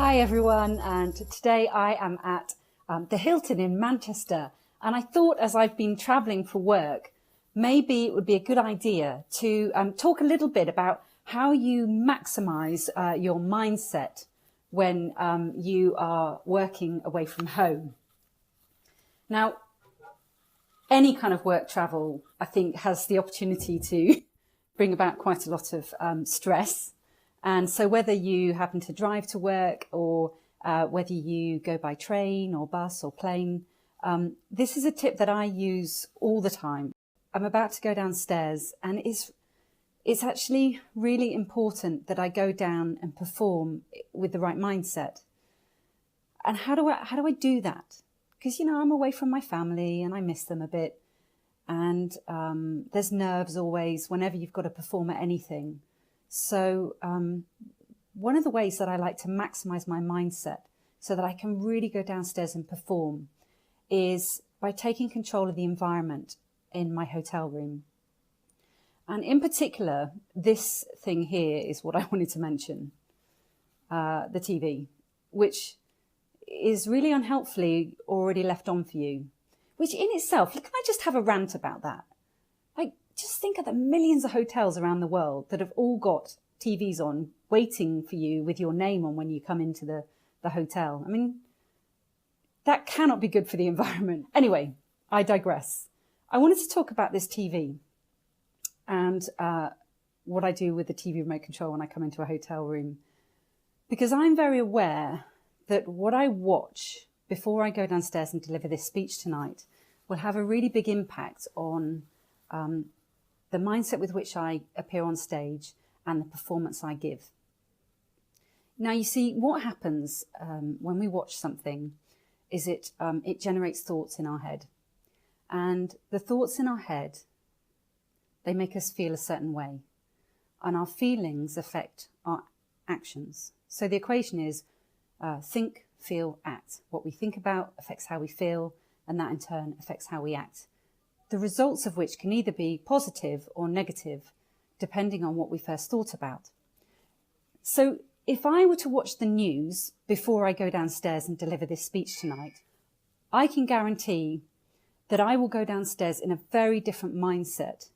Hi everyone, and today I am at the Hilton in Manchester, and I thought, as I've been travelling for work, maybe it would be a good idea to talk a little bit about how you maximise your mindset when you are working away from home. Now, any kind of work travel, I think, has the opportunity to bring about quite a lot of stress. And so whether you happen to drive to work or whether you go by train or bus or plane, this is a tip that I use all the time. I'm about to go downstairs, and it's actually really important that I go down and perform with the right mindset. And how do I do that? Because, I'm away from my family and I miss them a bit. And there's nerves always whenever you've got to perform at anything. So one of the ways that I like to maximize my mindset so that I can really go downstairs and perform is by taking control of the environment in my hotel room. And in particular, this thing here is what I wanted to mention, the TV, which is really unhelpfully already left on for you, which in itself, can I just have a rant about that? Just think of the millions of hotels around the world that have all got TVs on, waiting for you with your name on when you come into the hotel. I mean, that cannot be good for the environment. Anyway, I digress. I wanted to talk about this TV and what I do with the TV remote control when I come into a hotel room, because I'm very aware that what I watch before I go downstairs and deliver this speech tonight will have a really big impact on the mindset with which I appear on stage and the performance I give. Now, you see, what happens when we watch something is it generates thoughts in our head. And the thoughts in our head, they make us feel a certain way. And our feelings affect our actions. So the equation is think, feel, act. What we think about affects how we feel, and that in turn affects how we act. The results of which can either be positive or negative, depending on what we first thought about. So if I were to watch the news before I go downstairs and deliver this speech tonight, I can guarantee that I will go downstairs in a very different mindset.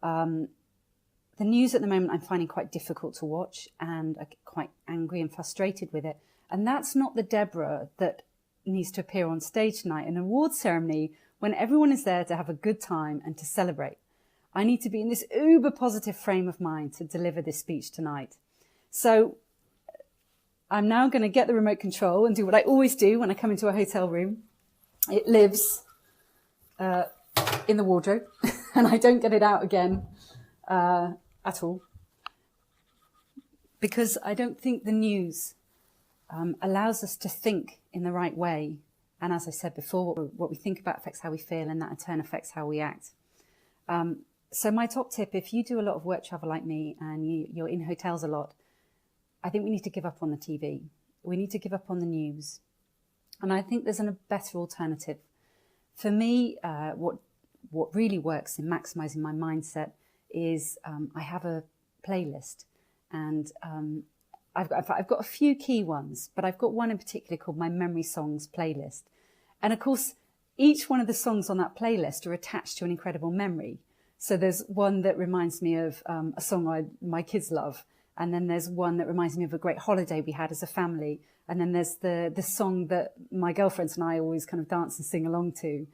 The news at the moment I'm finding quite difficult to watch, and I get quite angry and frustrated with it. And that's not the Debra that needs to appear on stage tonight in an awards ceremony when everyone is there to have a good time and to celebrate. I need to be in this uber positive frame of mind to deliver this speech tonight. So I'm now going to get the remote control and do what I always do when I come into a hotel room. It lives in the wardrobe and I don't get it out again at all, because I don't think the news allows us to think in the right way. And as I said before, what we think about affects how we feel, and that in turn affects how we act. So my top tip, if you do a lot of work travel like me and you're in hotels a lot, I think we need to give up on the TV. We need to give up on the news. And I think there's a better alternative. For me, what really works in maximising my mindset is I have a playlist, and I've got a few key ones, but I've got one in particular called my Memory Songs playlist. And of course, each one of the songs on that playlist are attached to an incredible memory. So there's one that reminds me of a song my kids love. And then there's one that reminds me of a great holiday we had as a family. And then there's the song that my girlfriends and I always kind of dance and sing along to.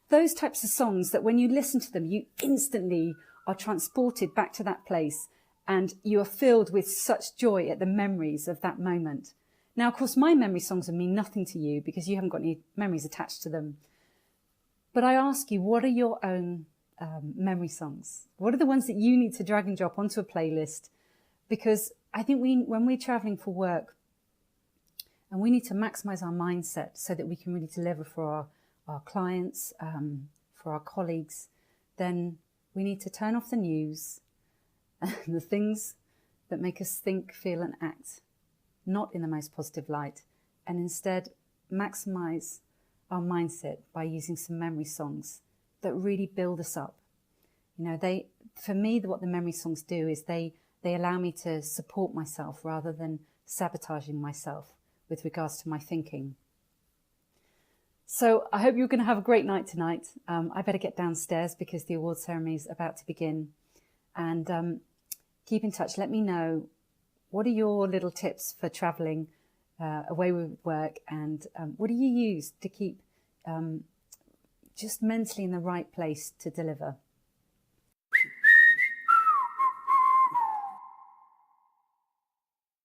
Those types of songs that when you listen to them, you instantly are transported back to that place. And you are filled with such joy at the memories of that moment. Now, of course, my memory songs will mean nothing to you because you haven't got any memories attached to them. But I ask you, what are your own memory songs? What are the ones that you need to drag and drop onto a playlist? Because I think when we're traveling for work, and we need to maximize our mindset so that we can really deliver for our clients, for our colleagues, then we need to turn off the news and the things that make us think, feel and act not in the most positive light, and instead maximize our mindset by using some memory songs that really build us up. For me, what the memory songs do is they allow me to support myself rather than sabotaging myself with regards to my thinking. So I hope you're going to have a great night tonight. I better get downstairs because the award ceremony is about to begin. And keep in touch. Let me know, what are your little tips for travelling away with work, and what do you use to keep just mentally in the right place to deliver?